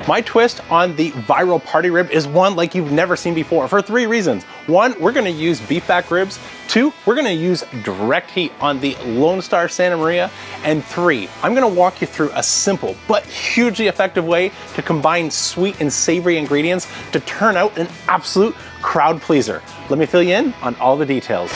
My twist on the viral party rib is one like you've never seen before for 3 reasons. 1, we're gonna use beef back ribs. 2, we're gonna use direct heat on the Lone Star Santa Maria. And 3, I'm gonna walk you through a simple but hugely effective way to combine sweet and savory ingredients to turn out an absolute crowd pleaser. Let me fill you in on all the details.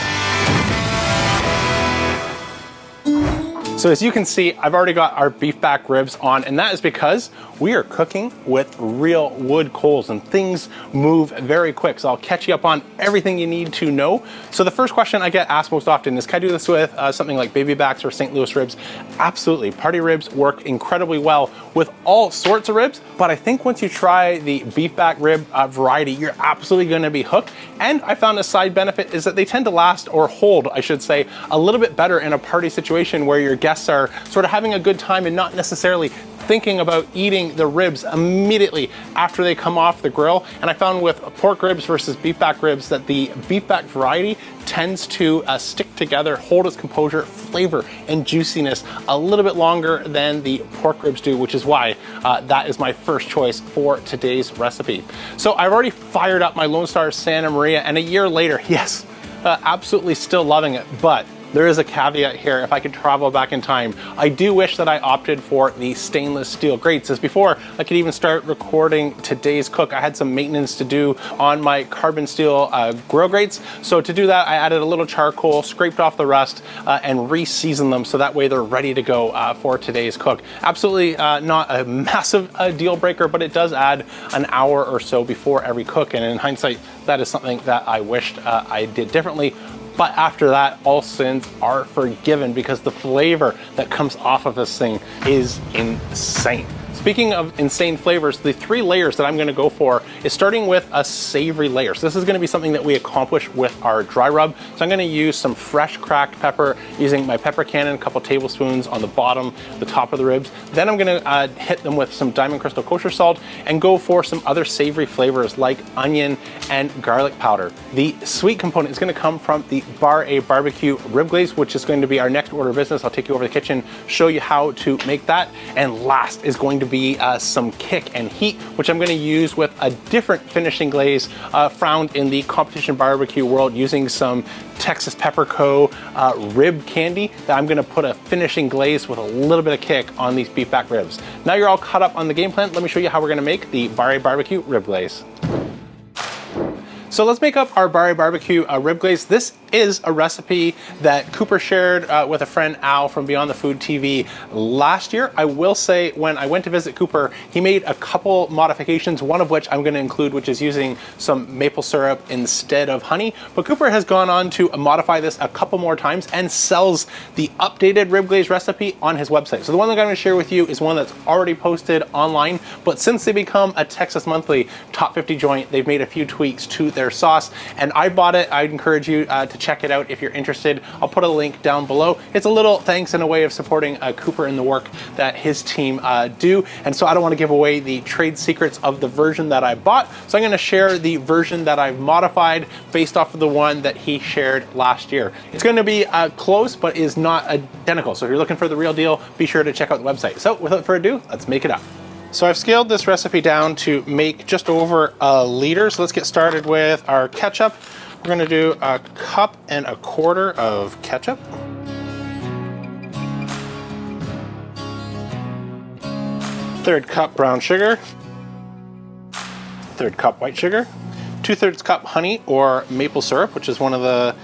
So as you can see, I've already got our beef back ribs on, and that is because we are cooking with real wood coals and things move very quick. So I'll catch you up on everything you need to know. So the first question I get asked most often is, can I do this with something like baby backs or St. Louis ribs? Absolutely. Party ribs work incredibly well with all sorts of ribs, but I think once you try the beef back rib variety, you're absolutely gonna be hooked. And I found a side benefit is that they tend to last, or hold, I should say, a little bit better in a party situation where your guests are sort of having a good time and not necessarily thinking about eating the ribs immediately after they come off the grill. And I found with pork ribs versus beef back ribs that the beef back variety tends to stick together, hold its composure, flavor, and juiciness a little bit longer than the pork ribs do, which is why that is my first choice for today's recipe. So I've already fired up my Lone Star Santa Maria, and a year later, yes, absolutely still loving it, but there is a caveat here. If I could travel back in time, I do wish that I opted for the stainless steel grates. As before I could even start recording today's cook, I had some maintenance to do on my carbon steel grill grates. So to do that, I added a little charcoal, scraped off the rust, and re-seasoned them so that way they're ready to go for today's cook. Absolutely not a massive deal breaker, but it does add an hour or so before every cook. And in hindsight, that is something that I wished I did differently. But after that, all sins are forgiven because the flavor that comes off of this thing is insane. Speaking of insane flavors, the 3 layers that I'm gonna go for is starting with a savory layer. So this is gonna be something that we accomplish with our dry rub. So I'm gonna use some fresh cracked pepper using my pepper cannon, a couple tablespoons on the bottom, the top of the ribs. Then I'm gonna hit them with some diamond crystal kosher salt and go for some other savory flavors like onion and garlic powder. The sweet component is gonna come from the Bar-A-BBQ rib glaze, which is going to be our next order of business. I'll take you over to the kitchen, show you how to make that. And last is going to be some kick and heat, which I'm going to use with a different finishing glaze found in the competition barbecue world, using some Texas Pepper Co. Rib candy that I'm going to put a finishing glaze with a little bit of kick on these beef back ribs. Now you're all caught up on the game plan. Let me show you how we're going to make the Bar-A-BBQ rib glaze. So let's make up our Bar-A-BBQ rib glaze. This is a recipe that Cooper shared with a friend, Al, from Beyond the Food TV last year. I will say, when I went to visit Cooper, he made a couple modifications, one of which I'm going to include, which is using some maple syrup instead of honey. But Cooper has gone on to modify this a couple more times and sells the updated rib glaze recipe on his website. So the one that I'm going to share with you is one that's already posted online, but since they become a Texas Monthly Top 50 joint, they've made a few tweaks to their sauce, and I bought it. I'd encourage you to check it out if you're interested. I'll put a link down below. It's a little thanks and a way of supporting Cooper and the work that his team do. And so I don't want to give away the trade secrets of the version that I bought. So I'm going to share the version that I've modified based off of the one that he shared last year. It's going to be close, but is not identical. So if you're looking for the real deal, be sure to check out the website. So without further ado, let's make it up. So I've scaled this recipe down to make just over a liter. So let's get started with our ketchup. We're gonna do 1.25 cups of ketchup. Third cup brown sugar. Third cup white sugar. 2/3 cup honey or maple syrup, which is one of the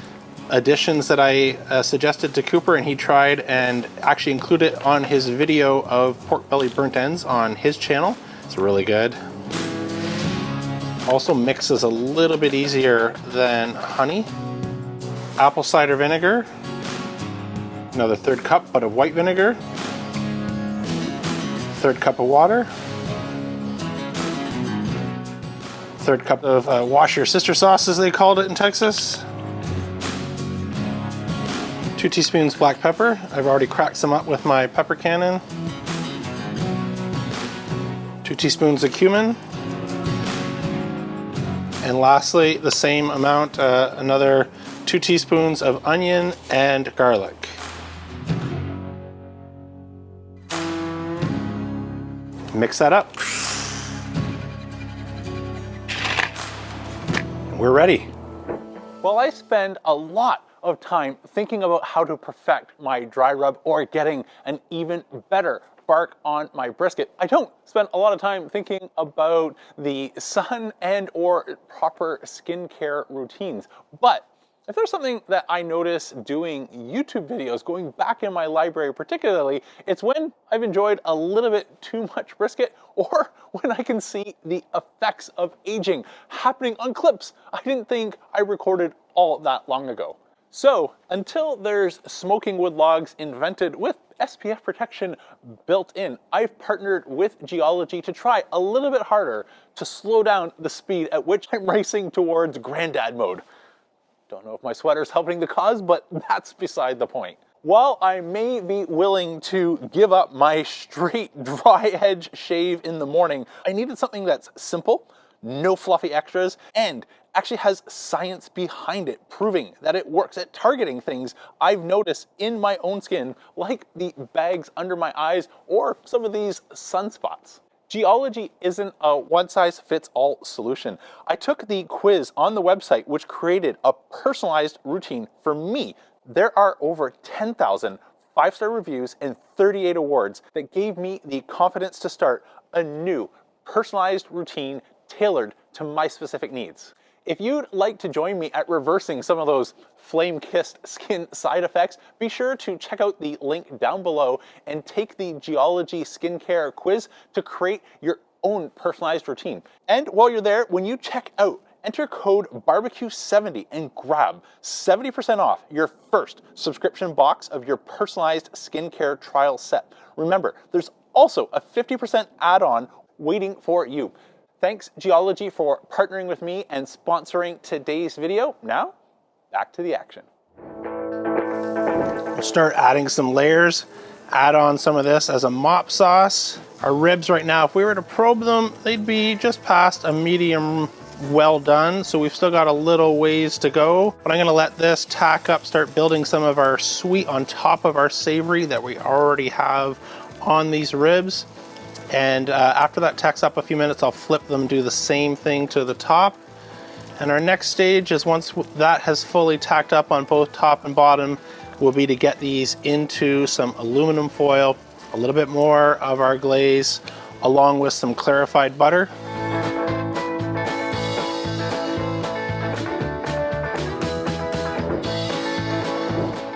additions that I suggested to Cooper, and he tried and actually included it on his video of pork belly burnt ends on his channel. It's really good. Also mixes a little bit easier than honey. Apple cider vinegar. Another 1/3 cup, but of white vinegar. 1/3 cup of water. 1/3 cup of wash your sister sauce, as they called it in Texas. 2 teaspoons black pepper. I've already cracked some up with my pepper cannon. 2 teaspoons of cumin. And lastly, the same amount, another 2 teaspoons of onion and garlic. Mix that up. we're ready. Well, I spend a lot of time thinking about how to perfect my dry rub or getting an even better bark on my brisket. I don't spend a lot of time thinking about the sun and or proper skincare routines. But if there's something that I notice doing YouTube videos, going back in my library particularly, it's when I've enjoyed a little bit too much brisket or when I can see the effects of aging happening on clips I didn't think I recorded all that long ago. So until there's smoking wood logs invented with SPF protection built in, I've partnered with Geologie to try a little bit harder to slow down the speed at which I'm racing towards granddad mode. Don't know if my sweater's helping the cause, but that's beside the point. While I may be willing to give up my straight dry edge shave in the morning, I needed something that's simple, no fluffy extras, and actually has science behind it, proving that it works at targeting things I've noticed in my own skin, like the bags under my eyes or some of these sunspots. Geologie isn't a one-size-fits-all solution. I took the quiz on the website, which created a personalized routine for me. There are over 10,000 5-star reviews and 38 awards that gave me the confidence to start a new personalized routine tailored to my specific needs. If you'd like to join me at reversing some of those flame-kissed skin side effects, be sure to check out the link down below and take the Geologie skincare quiz to create your own personalized routine. And while you're there, when you check out, enter code Bar-A-BBQ70 and grab 70% off your first subscription box of your personalized skincare trial set. Remember, there's also a 50% add-on waiting for you. Thanks Geologie for partnering with me and sponsoring today's video. Now, back to the action. We'll start adding some layers, add on some of this as a mop sauce. Our ribs right now, if we were to probe them, they'd be just past a medium well done. So we've still got a little ways to go, but I'm gonna let this tack up, start building some of our sweet on top of our savory that we already have on these ribs. And after that tacks up a few minutes, I'll flip them, do the same thing to the top. And our next stage is once that has fully tacked up on both top and bottom, will be to get these into some aluminum foil, a little bit more of our glaze, along with some clarified butter.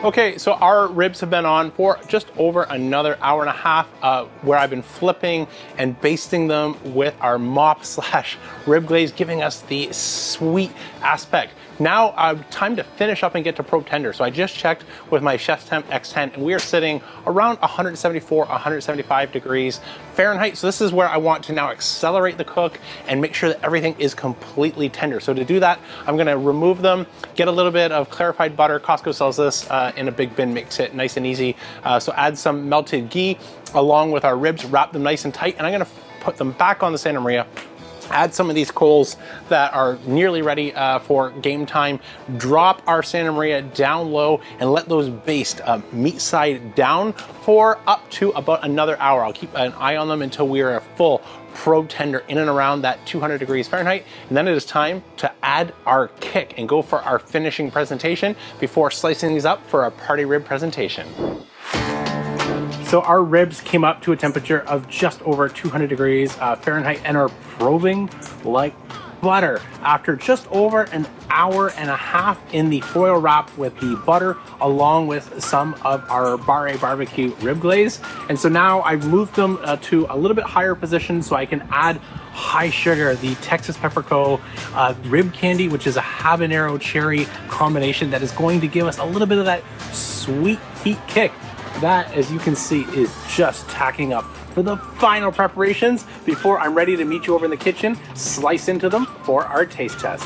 Okay, so our ribs have been on for just over another hour and a half, where I've been flipping and basting them with our mop slash rib glaze, giving us the sweet aspect. Now, time to finish up and get to probe tender. So I just checked with my Chef's Temp X10 and we are sitting around 174, 175 degrees Fahrenheit. So this is where I want to now accelerate the cook and make sure that everything is completely tender. So to do that, I'm gonna remove them, get a little bit of clarified butter. Costco sells this in a big bin, makes it nice and easy. So add some melted ghee along with our ribs, wrap them nice and tight, and I'm gonna put them back on the Santa Maria. Add some of these coals that are nearly ready for game time. Drop our Santa Maria down low and let those baste meat side down for up to about another hour. I'll keep an eye on them until we are a full probe tender in and around that 200 degrees Fahrenheit. And then it is time to add our kick and go for our finishing presentation before slicing these up for our party rib presentation. So our ribs came up to a temperature of just over 200 degrees Fahrenheit and are probing like butter after just over an hour and a half in the foil wrap with the butter along with some of our Bar-A-BBQ rib glaze. And so now I've moved them to a little bit higher position so I can add high sugar, the Texas Pepperco rib candy, which is a habanero cherry combination that is going to give us a little bit of that sweet heat kick. That, as you can see, is just tacking up for the final preparations before I'm ready to meet you over in the kitchen, slice into them for our taste test.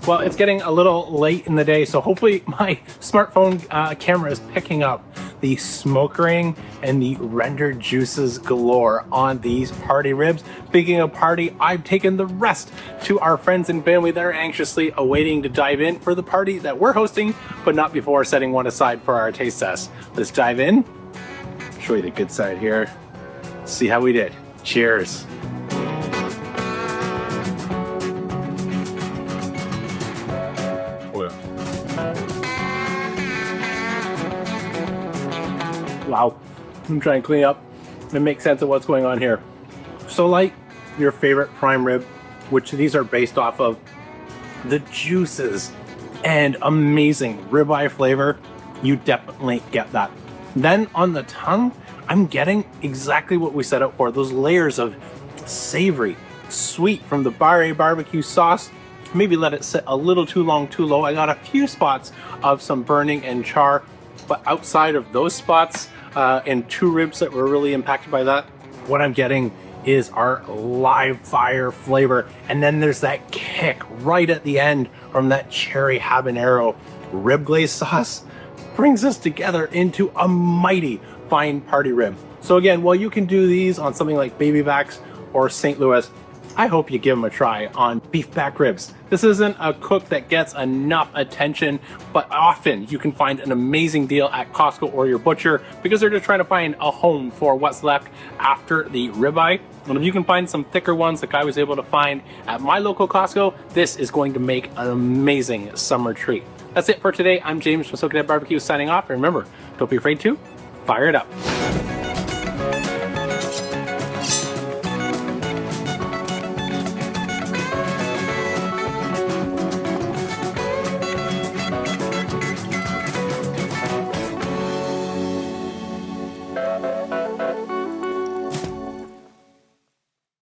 Well, it's getting a little late in the day, so hopefully my smartphone camera is picking up the smoke ring and the rendered juices galore on these party ribs. Speaking of party, I've taken the rest to our friends and family that are anxiously awaiting to dive in for the party that we're hosting, but not before setting one aside for our taste test. Let's dive in. Show you the good side here. See how we did. Cheers. Wow, I'm trying to clean up and make sense of what's going on here. So like your favorite prime rib, which these are based off of, the juices and amazing ribeye flavor, you definitely get that. Then on the tongue, I'm getting exactly what we set out for, those layers of savory, sweet from the Bar-A-BBQ sauce. Maybe let it sit a little too long, too low. I got a few spots of some burning and char, but outside of those spots, and two ribs that were really impacted by that, what I'm getting is our live fire flavor. And then there's that kick right at the end from that cherry habanero rib glaze sauce. Brings us together into a mighty fine party rib. So again, while you can do these on something like baby backs or St. Louis, I hope you give them a try on beef back ribs. This isn't a cook that gets enough attention, but often you can find an amazing deal at Costco or your butcher because they're just trying to find a home for what's left after the ribeye. And if you can find some thicker ones like I was able to find at my local Costco, this is going to make an amazing summer treat. That's it for today. I'm James from Geologie Ad Barbecue signing off. And remember, don't be afraid to fire it up.